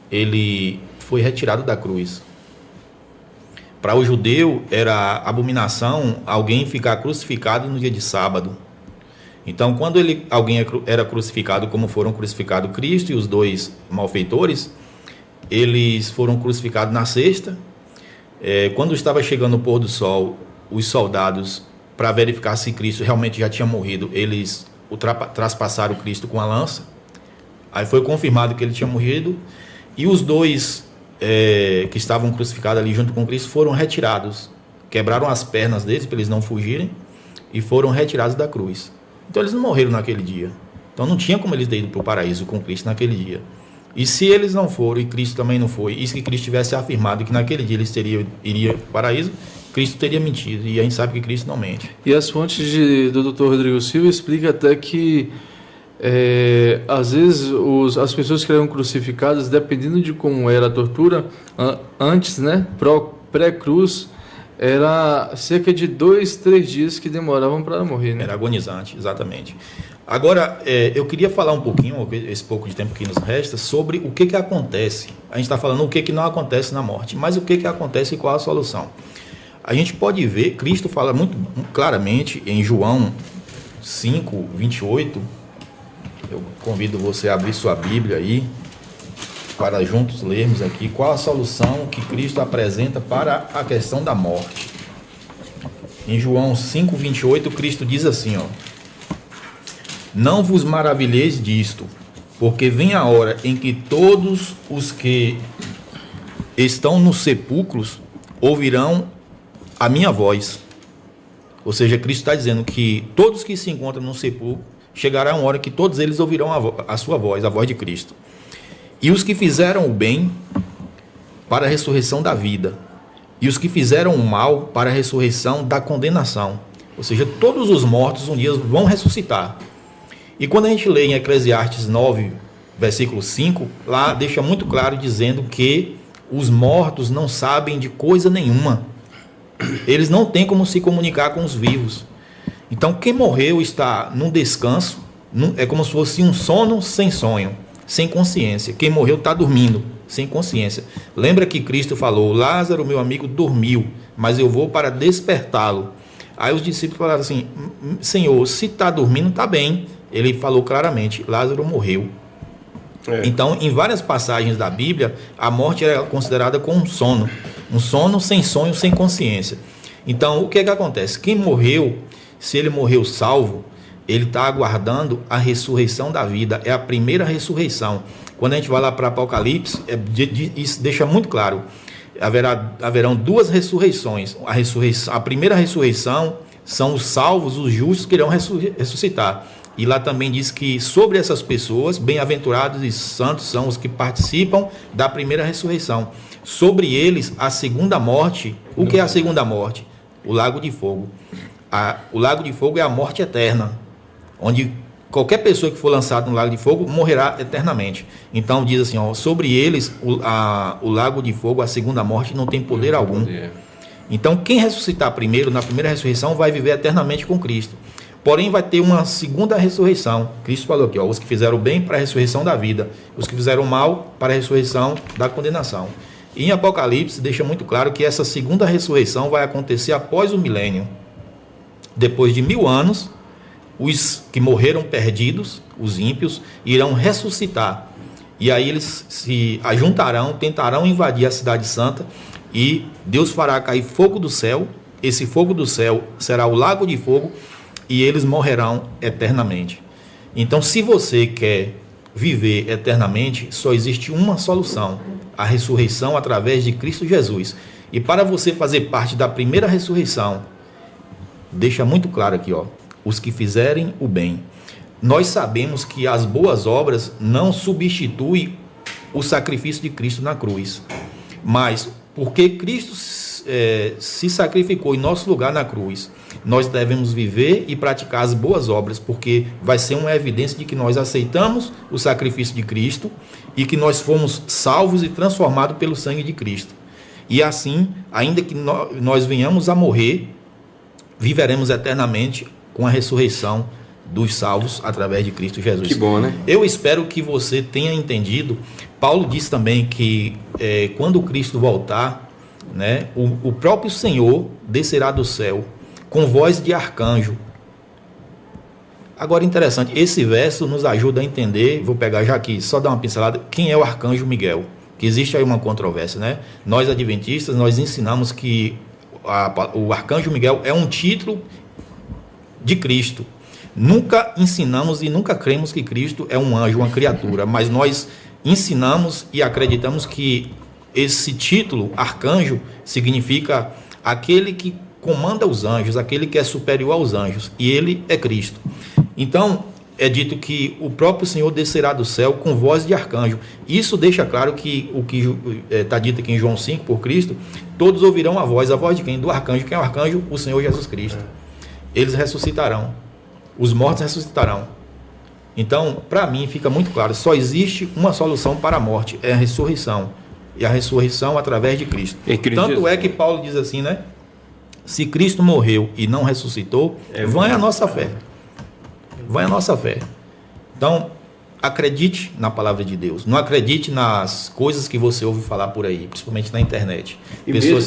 ele foi retirado da cruz. Para o judeu era abominação alguém ficar crucificado no dia de sábado. Então, quando alguém era crucificado, como foram crucificados Cristo e os dois malfeitores, eles foram crucificados na sexta. Quando estava chegando o pôr do sol, os soldados, para verificar se Cristo realmente já tinha morrido, eles traspassaram Cristo com a lança. Aí foi confirmado que ele tinha morrido, e os dois que estavam crucificados ali junto com Cristo foram retirados, quebraram as pernas deles para eles não fugirem e foram retirados da cruz. Então eles não morreram naquele dia. Então não tinha como eles terem ido para o paraíso com Cristo naquele dia. E se eles não foram e Cristo também não foi, e se Cristo tivesse afirmado que naquele dia eles iriam para o paraíso, Cristo teria mentido, e a gente sabe que Cristo não mente. E as fontes do Dr. Rodrigo Silva explicam até que às vezes as pessoas que eram crucificadas, dependendo de como era a tortura, antes, né, pré-cruz, era cerca de 2-3 dias que demoravam para morrer, né? Era agonizante, exatamente. Agora, eu queria falar um pouquinho, esse pouco de tempo que nos resta, sobre o que acontece. A gente está falando o que não acontece na morte, mas o que acontece e qual a solução. A gente pode ver, Cristo fala muito claramente em João 5, 28. Eu convido você a abrir sua Bíblia aí, para juntos lermos aqui qual a solução que Cristo apresenta para a questão da morte. Em João 5, 28, Cristo diz assim, ó: não vos maravilheis disto, porque vem a hora em que todos os que estão nos sepulcros ouvirão a minha voz. Ou seja, Cristo está dizendo que todos que se encontram no sepulcro, chegará uma hora que todos eles ouvirão a sua voz, a voz de Cristo. E os que fizeram o bem, para a ressurreição da vida, e os que fizeram o mal, para a ressurreição da condenação. Ou seja, todos os mortos um dia vão ressuscitar. E quando a gente lê em Eclesiastes 9, versículo 5, lá deixa muito claro dizendo que os mortos não sabem de coisa nenhuma. Eles não têm como se comunicar com os vivos. Então, quem morreu está num descanso, é como se fosse um sono sem sonho, sem consciência. Quem morreu está dormindo, sem consciência. Lembra que Cristo falou: Lázaro, meu amigo, dormiu, mas eu vou para despertá-lo. Aí os discípulos falaram assim: Senhor, se está dormindo, está bem. Ele falou claramente: Lázaro morreu. Então, em várias passagens da Bíblia, a morte era considerada como um sono sem sonho, sem consciência. Então, o que é que acontece? Quem morreu, se ele morreu salvo, ele está aguardando a ressurreição da vida, é a primeira ressurreição. Quando a gente vai lá para Apocalipse, isso deixa muito claro, haverão duas ressurreições. A primeira ressurreição são os salvos, os justos que irão ressuscitar. E lá também diz que sobre essas pessoas, bem-aventurados e santos são os que participam da primeira ressurreição. Sobre eles, a segunda morte. O que é a segunda morte? O lago de fogo. O lago de fogo é a morte eterna, onde qualquer pessoa que for lançada no lago de fogo morrerá eternamente. Então diz assim, ó, sobre eles o lago de fogo, a segunda morte, não tem poder algum. Então quem ressuscitar primeiro, na primeira ressurreição, vai viver eternamente com Cristo. Porém vai ter uma segunda ressurreição. Cristo falou aqui, ó, os que fizeram o bem para a ressurreição da vida, os que fizeram o mal para a ressurreição da condenação. E em Apocalipse deixa muito claro que essa segunda ressurreição vai acontecer após o milênio. Depois de 1000 anos, os que morreram perdidos, os ímpios, irão ressuscitar. E aí eles se ajuntarão, tentarão invadir a cidade santa, e Deus fará cair fogo do céu. Esse fogo do céu será o lago de fogo, e eles morrerão eternamente. Então, se você quer viver eternamente, só existe uma solução: a ressurreição através de Cristo Jesus. E para você fazer parte da primeira ressurreição, deixa muito claro aqui, ó, os que fizerem o bem. Nós sabemos que as boas obras não substituem o sacrifício de Cristo na cruz, mas porque Cristo se sacrificou em nosso lugar na cruz, nós devemos viver e praticar as boas obras, porque vai ser uma evidência de que nós aceitamos o sacrifício de Cristo e que nós fomos salvos e transformados pelo sangue de Cristo. E assim, ainda que nós venhamos a morrer, viveremos eternamente com a ressurreição dos salvos através de Cristo Jesus. Que bom, né? Eu espero que você tenha entendido. Paulo diz também que quando Cristo voltar, né, o próprio Senhor descerá do céu com voz de arcanjo. Agora, interessante, esse verso nos ajuda a entender, vou pegar já aqui, só dar uma pincelada, quem é o arcanjo Miguel, que existe aí uma controvérsia, né? Nós adventistas, nós ensinamos que o arcanjo Miguel é um título de Cristo. Nunca ensinamos e nunca cremos que Cristo é um anjo, uma criatura, mas nós ensinamos e acreditamos que esse título, arcanjo, significa aquele que comanda os anjos, aquele que é superior aos anjos, e ele é Cristo. Então, é dito que o próprio Senhor descerá do céu com voz de arcanjo. Isso deixa claro que o que está dito aqui em João 5, por Cristo, todos ouvirão a voz de quem? Do arcanjo. Quem é o arcanjo? O Senhor Jesus Cristo. Eles ressuscitarão. Os mortos ressuscitarão. Então, para mim, fica muito claro, só existe uma solução para a morte, é a ressurreição. E a ressurreição através de Cristo. Tanto é que Paulo diz assim, né? Se Cristo morreu e não ressuscitou, vã a nossa fé. Vã a nossa fé. Então, acredite na palavra de Deus. Não acredite nas coisas que você ouve falar por aí, principalmente na internet. E mesmo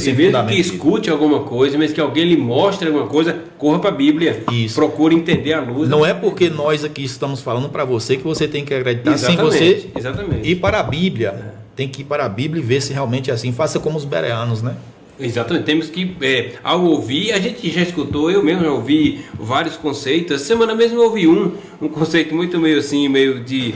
que escute alguma coisa, mesmo que alguém lhe mostre alguma coisa, corra para a Bíblia. Isso. Procure entender a luz. Não é porque nós aqui estamos falando para você que você tem que acreditar. Exatamente, sem você exatamente. Ir para a Bíblia. Tem que ir para a Bíblia e ver se realmente é assim. Faça como os bereanos, né? Exatamente, temos que, ao ouvir, a gente já escutou, eu mesmo já ouvi vários conceitos. Essa semana mesmo eu ouvi um conceito muito meio assim, meio de,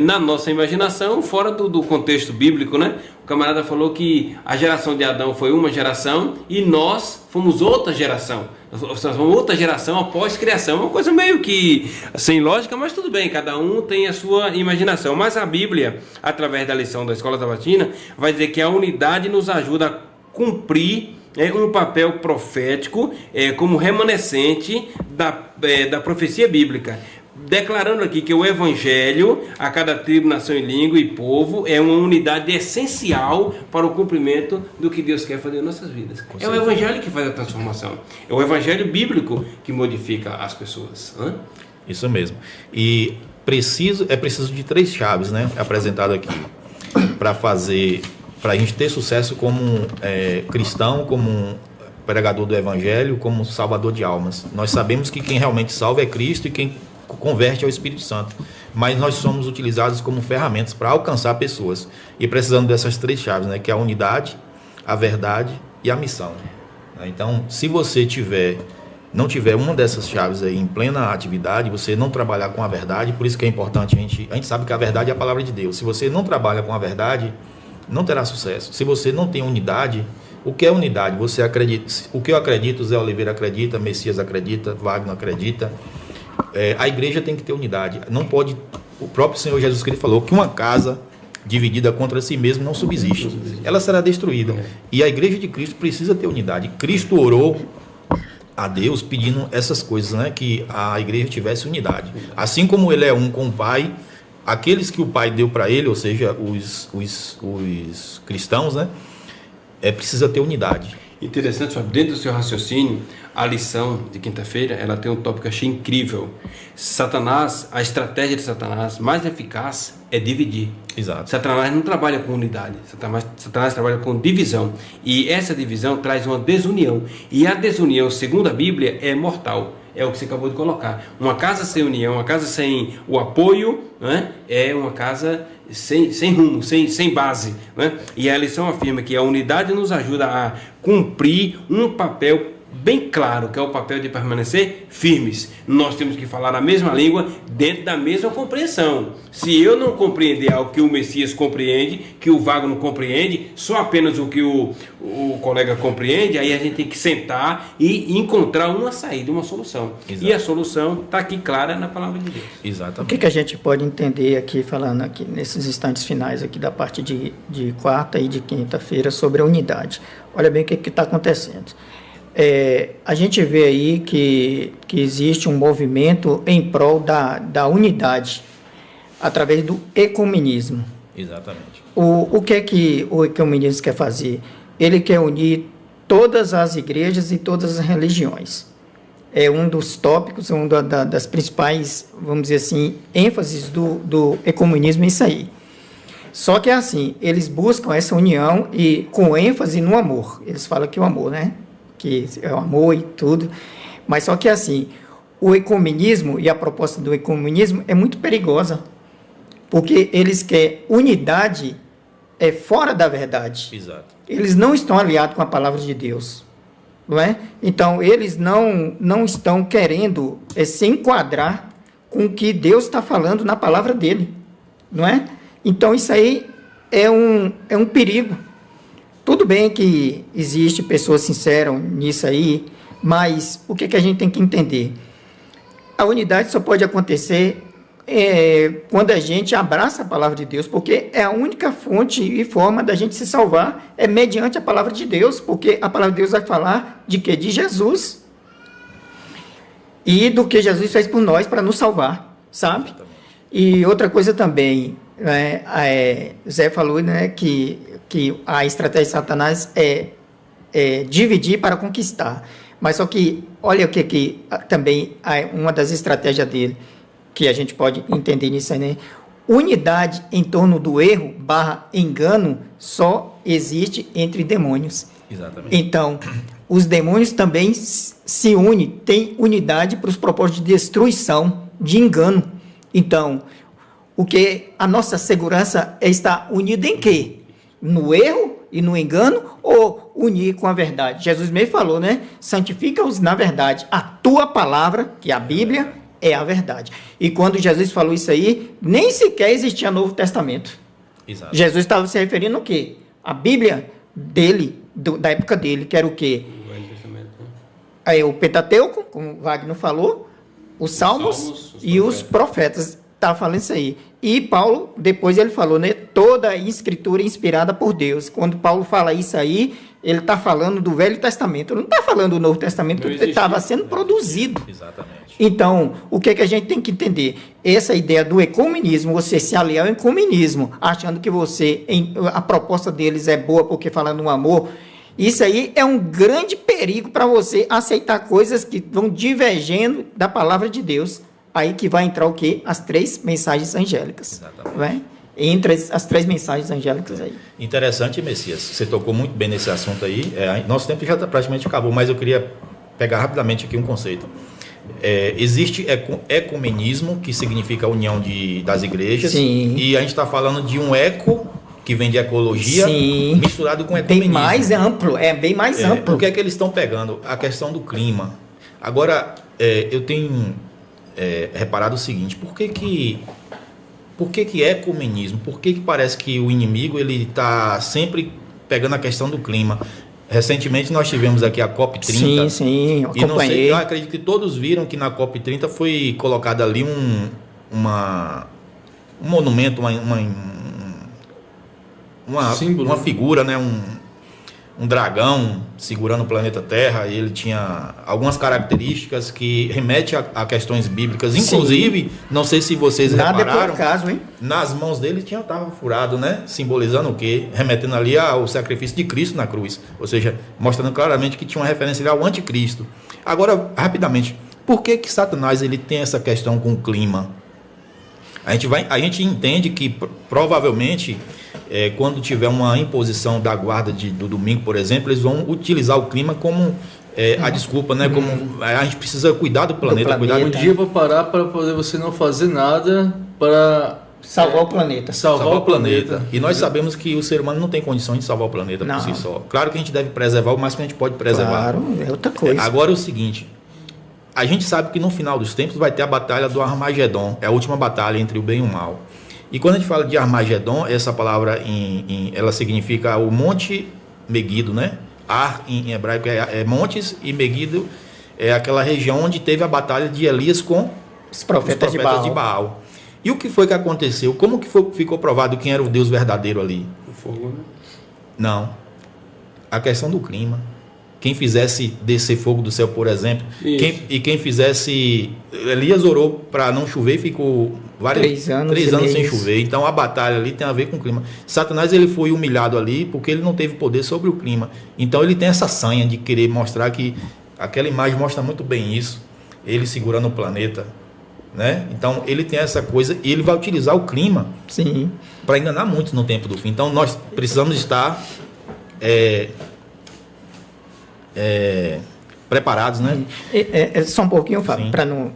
na nossa imaginação, fora do contexto bíblico, né? O camarada falou que a geração de Adão foi uma geração e nós fomos outra geração. Nós fomos outra geração após criação. Uma coisa meio que sem lógica, mas tudo bem, cada um tem a sua imaginação. Mas a Bíblia, através da lição da Escola Sabatina, vai dizer que a unidade nos ajuda a cumprir um papel profético como remanescente da profecia bíblica, declarando aqui que o Evangelho a cada tribo, nação e língua e povo é uma unidade essencial para o cumprimento do que Deus quer fazer em nossas vidas. É o Evangelho que faz a transformação, é o Evangelho bíblico que modifica as pessoas. Isso mesmo. E é preciso de 3 chaves, né, apresentado aqui, para a gente ter sucesso como cristão, como pregador do Evangelho, como salvador de almas. Nós sabemos que quem realmente salva é Cristo e quem converte é o Espírito Santo. Mas nós somos utilizados como ferramentas para alcançar pessoas. E precisamos dessas 3 chaves, né? Que é a unidade, a verdade e a missão. Então, se você não tiver uma dessas chaves aí em plena atividade, você não trabalhar com a verdade, por isso que é importante, a gente sabe que a verdade é a palavra de Deus. Se você não trabalha com a verdade, não terá sucesso. Se você não tem unidade, o que é unidade? Você acredita, o que eu acredito, Zé Oliveira acredita, Messias acredita, Wagner acredita. A igreja tem que ter unidade. Não pode, o próprio Senhor Jesus Cristo falou que uma casa dividida contra si mesma não subsiste. Ela será destruída. E a igreja de Cristo precisa ter unidade. Cristo orou a Deus pedindo essas coisas, né? Que a igreja tivesse unidade. Assim como ele é um com o Pai, aqueles que o Pai deu para ele, ou seja, os cristãos, né? Precisa ter unidade. Interessante, só dentro do seu raciocínio, a lição de quinta-feira, ela tem um tópico que eu achei incrível. Satanás, a estratégia de Satanás mais eficaz é dividir. Exato. Satanás não trabalha com unidade, Satanás trabalha com divisão. E essa divisão traz uma desunião. E a desunião, segundo a Bíblia, é mortal. É o que você acabou de colocar. Uma casa sem união, uma casa sem o apoio, né, é uma casa sem rumo, sem base, né? E a lição afirma que a unidade nos ajuda a cumprir um papel bem claro, que é o papel de permanecer firmes. Nós temos que falar a mesma língua dentro da mesma compreensão. Se eu não compreender algo que o Messias compreende, que o Wagner não compreende, só apenas o que o colega compreende, aí a gente tem que sentar e encontrar uma saída, uma solução. Exato. E a solução está aqui clara na palavra de Deus. Exatamente. O que a gente pode entender aqui, falando aqui nesses instantes finais aqui da parte de quarta e de quinta-feira sobre a unidade? Olha bem o que está acontecendo. A gente vê aí que existe um movimento em prol da unidade através do ecumenismo. Exatamente. O que é que o ecumenismo quer fazer? Ele quer unir todas as igrejas e todas as religiões. É um dos tópicos, uma das principais, vamos dizer assim, ênfases do ecumenismo, é isso aí. Só que é assim, eles buscam essa união e com ênfase no amor. Eles falam que o amor, né? Que é o amor e tudo, mas só que assim, o ecumenismo e a proposta do ecumenismo é muito perigosa, porque eles querem unidade fora da verdade. Exato. Eles não estão aliados com a palavra de Deus, não é? Então, eles não estão querendo se enquadrar com o que Deus está falando na palavra dele, não é? Então, isso aí é um perigo. Tudo bem que existe pessoas sinceras nisso aí, mas o que a gente tem que entender? A unidade só pode acontecer quando a gente abraça a palavra de Deus, porque é a única fonte e forma da gente se salvar, é mediante a palavra de Deus, porque a palavra de Deus vai falar de quê? De Jesus. E do que Jesus fez por nós para nos salvar, sabe? E outra coisa também, Zé falou, né, que a estratégia de Satanás é dividir para conquistar. Mas só que, olha o que também uma das estratégias dele, que a gente pode entender nisso aí, né? Unidade em torno do erro / engano só existe entre demônios. Exatamente. Então, os demônios também se unem, têm unidade para os propósitos de destruição, de engano. Então, a nossa segurança é estar unida em quê? No erro e no engano, ou unir com a verdade? Jesus mesmo falou, né? Santifica-os na verdade. A tua palavra, que é a Bíblia, é a verdade. E quando Jesus falou isso aí, nem sequer existia Novo Testamento. Exato. Jesus estava se referindo ao quê? A Bíblia dele, da época dele, que era o quê? O Velho Testamento. O Pentateuco, como o Wagner falou, os Salmos e os profetas. Estava falando isso aí. E Paulo, depois ele falou, né? Toda a escritura é inspirada por Deus. Quando Paulo fala isso aí, ele está falando do Velho Testamento. Ele não está falando do Novo Testamento, que estava sendo produzido. Exatamente. Então, o que a gente tem que entender? Essa ideia do ecumenismo, você se aliar ao ecumenismo, achando que a proposta deles é boa porque fala no amor, isso aí é um grande perigo para você aceitar coisas que vão divergendo da palavra de Deus. Aí que vai entrar o quê? As 3 mensagens angélicas. Exatamente. Entre as 3 mensagens angélicas aí. Interessante, Messias. Você tocou muito bem nesse assunto aí. Nosso tempo já praticamente acabou, mas eu queria pegar rapidamente aqui um conceito. Existe ecumenismo, que significa a união das igrejas. Sim. E a gente está falando de um eco, que vem de ecologia, Sim. misturado com Bem ecumenismo. mais amplo, bem mais amplo. O que é que eles estão pegando? A questão do clima. Agora, eu tenho reparado o seguinte, por que é ecumenismo? Por que parece que o inimigo ele está sempre pegando a questão do clima? Recentemente nós tivemos aqui a COP30. Sim, E não sei, acompanhei. eu acredito que todos viram que na COP30 foi colocado ali um monumento, Símbolo. uma figura, né? Um dragão segurando o planeta Terra, e ele tinha algumas características que remetem a questões bíblicas. Inclusive, não sei se vocês Nada é por repararam, acaso, hein? nas mãos dele estava furado, né? Simbolizando o quê? Remetendo ali ao sacrifício de Cristo na cruz. Ou seja, mostrando claramente que tinha uma referência ali ao anticristo. Agora, rapidamente, por que Satanás ele tem essa questão com o clima? A gente entende que provavelmente quando tiver uma imposição da guarda do domingo, por exemplo, eles vão utilizar o clima como a desculpa, né? Como a gente precisa cuidar do planeta. Cuidar Um dia para parar para poder você não fazer nada para Salvar o planeta. salvar o planeta. E nós sabemos que o ser humano não tem condições de salvar o planeta Não. por si só. Claro que a gente deve preservar o máximo que a gente pode preservar. Claro, é outra coisa. Agora é o seguinte, a gente sabe que no final dos tempos vai ter a batalha do Armagedon, é a última batalha entre o bem e o mal. E quando a gente fala de Armagedon, essa palavra ela significa o monte Meguido, né? Ar em hebraico é montes, e Meguido é aquela região onde teve a batalha de Elias com Os profetas, de Baal. E o que foi que aconteceu? Como que ficou provado quem era o Deus verdadeiro ali? O fogo, né? Não. A questão do clima. Quem fizesse descer fogo do céu, por exemplo, quem fizesse... Elias orou para não chover e ficou 3 anos sem chover. Então a batalha ali tem a ver com o clima. Satanás ele foi humilhado ali porque ele não teve poder sobre o clima. Então ele tem essa sanha de querer mostrar que aquela imagem mostra muito bem isso. Ele segurando o planeta, né? Então ele tem essa coisa e ele vai utilizar o clima para enganar muitos no tempo do fim. Então nós precisamos estar preparados, né? Só um pouquinho, Fábio, para não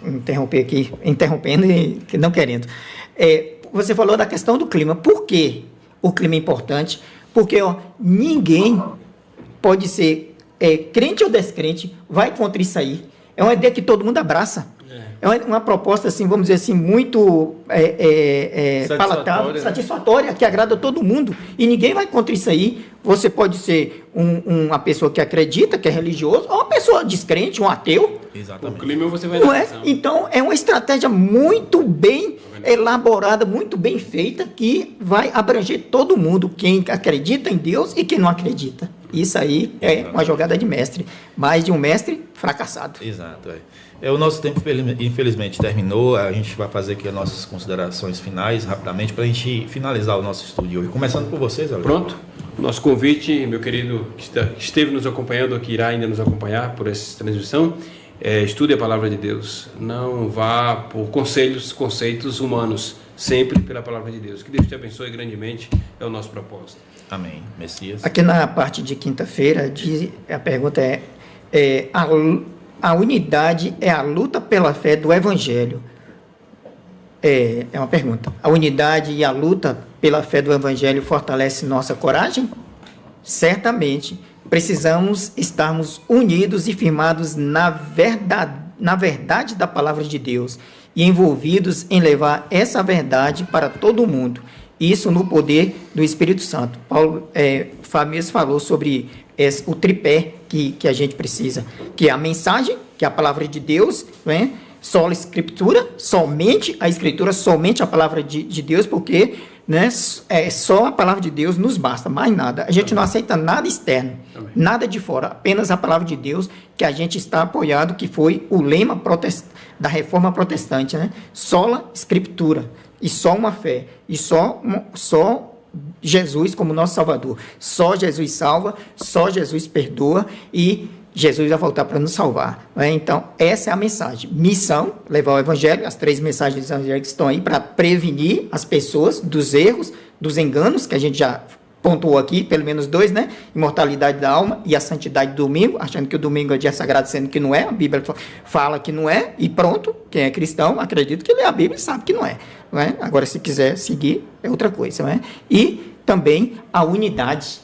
interromper aqui, interrompendo e não querendo. Você falou da questão do clima. Por que o clima é importante? Porque ninguém pode ser crente ou descrente, vai contra isso aí. É uma ideia que todo mundo abraça. É uma proposta, assim, vamos dizer assim, muito palatável, satisfatória, que agrada a todo mundo. E ninguém vai contra isso aí. Você pode ser uma pessoa que acredita, que é religioso, ou uma pessoa descrente, um ateu. Exatamente. O clima você vai Não é? Então, é uma estratégia muito bem elaborada, muito bem feita, que vai abranger todo mundo, quem acredita em Deus e quem não acredita. Isso aí é uma jogada de mestre, mais de um mestre fracassado. Exato. O nosso tempo, infelizmente, terminou. A gente vai fazer aqui as nossas considerações finais, rapidamente, para a gente finalizar o nosso estudo de hoje. Começando por vocês, Alex. Pronto. Nosso convite, meu querido, que esteve nos acompanhando, que irá ainda nos acompanhar por essa transmissão, estude a palavra de Deus. Não vá por conceitos humanos, sempre pela palavra de Deus. Que Deus te abençoe grandemente, é o nosso propósito. Amém. Messias. Aqui na parte de quinta-feira, a pergunta a unidade é a luta pela fé do Evangelho. É uma pergunta. A unidade e a luta pela fé do Evangelho fortalece nossa coragem? Certamente. Precisamos estarmos unidos e firmados na verdade da palavra de Deus e envolvidos em levar essa verdade para todo mundo. Isso no poder do Espírito Santo. Fábio falou sobre o tripé que a gente precisa, que é a mensagem, que é a palavra de Deus, né? Só a Escritura, somente a Escritura, somente a palavra de Deus, porque, né, só a palavra de Deus nos basta, mais nada. A gente não aceita nada externo, nada de fora, apenas a palavra de Deus, que a gente está apoiado, que foi o lema da Reforma Protestante, né? Sola Escritura, e só uma fé, e só Jesus como nosso Salvador. Só Jesus salva, só Jesus perdoa e Jesus vai voltar para nos salvar. Né? Então, essa é a mensagem. Missão, levar o Evangelho, as 3 mensagens do Evangelho que estão aí para prevenir as pessoas dos erros, dos enganos, que a gente já pontuou aqui, pelo menos 2, né? Imortalidade da alma e a santidade do domingo, achando que o domingo é dia sagrado, sendo que não é. A Bíblia fala que não é, e pronto. Quem é cristão, acredito que lê a Bíblia e sabe que não é. Agora, se quiser seguir, é outra coisa. Não é? E também a unidade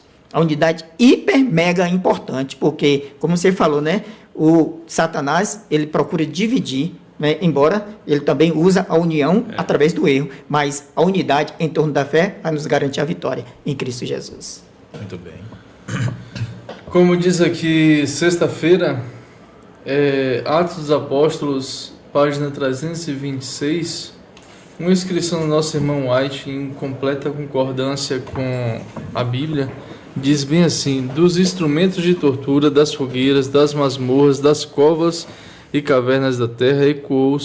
hiper mega importante, porque, como você falou, né? O Satanás, ele procura dividir, né? Embora ele também usa a união através do erro, mas a unidade em torno da fé vai nos garantir a vitória em Cristo Jesus. Muito bem. Como diz aqui, sexta-feira, Atos dos Apóstolos, página 326, uma inscrição do nosso irmão White, em completa concordância com a Bíblia, diz bem assim: dos instrumentos de tortura, das fogueiras, das masmorras, das covas e cavernas da terra, ecoou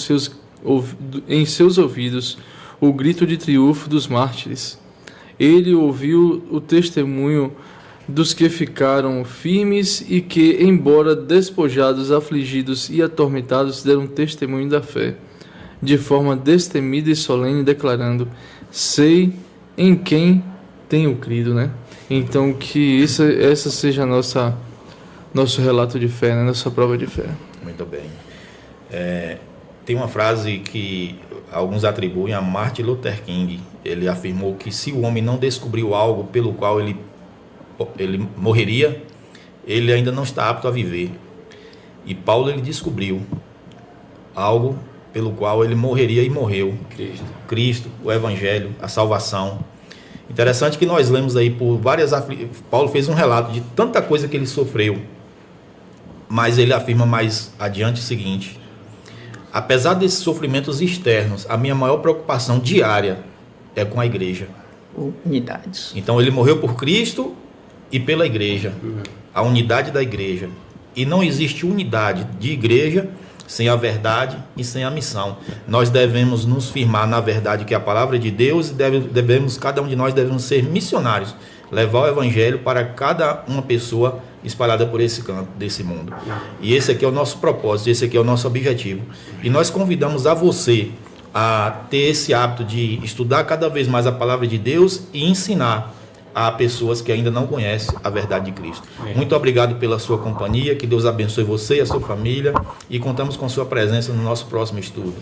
em seus ouvidos o grito de triunfo dos mártires. Ele ouviu o testemunho dos que ficaram firmes e que, embora despojados, afligidos e atormentados, deram testemunho da fé, de forma destemida e solene, declarando: sei em quem tenho crido, né? Então, que essa seja nosso relato de fé, né? Nossa prova de fé. Muito bem. Tem uma frase que alguns atribuem a Martin Luther King. Ele afirmou que se o homem não descobriu algo pelo qual ele morreria, ele ainda não está apto a viver. E Paulo, ele descobriu algo pelo qual ele morreria e morreu. Cristo, o Evangelho, a salvação. Interessante que nós lemos aí por várias... Paulo fez um relato de tanta coisa que ele sofreu, mas ele afirma mais adiante o seguinte: apesar desses sofrimentos externos, a minha maior preocupação diária é com a igreja. Unidade. Então ele morreu por Cristo e pela igreja, a unidade da igreja. E não existe unidade de igreja sem a verdade e sem a missão. Nós devemos nos firmar na verdade, que é a palavra de Deus, e cada um de nós devemos ser missionários, levar o evangelho para cada uma pessoa espalhada por esse canto desse mundo. E esse aqui é o nosso propósito, esse aqui é o nosso objetivo. E nós convidamos a você a ter esse hábito de estudar cada vez mais a palavra de Deus e ensinar a pessoas que ainda não conhecem a verdade de Cristo. Muito obrigado pela sua companhia, que Deus abençoe você e a sua família, e contamos com sua presença no nosso próximo estudo.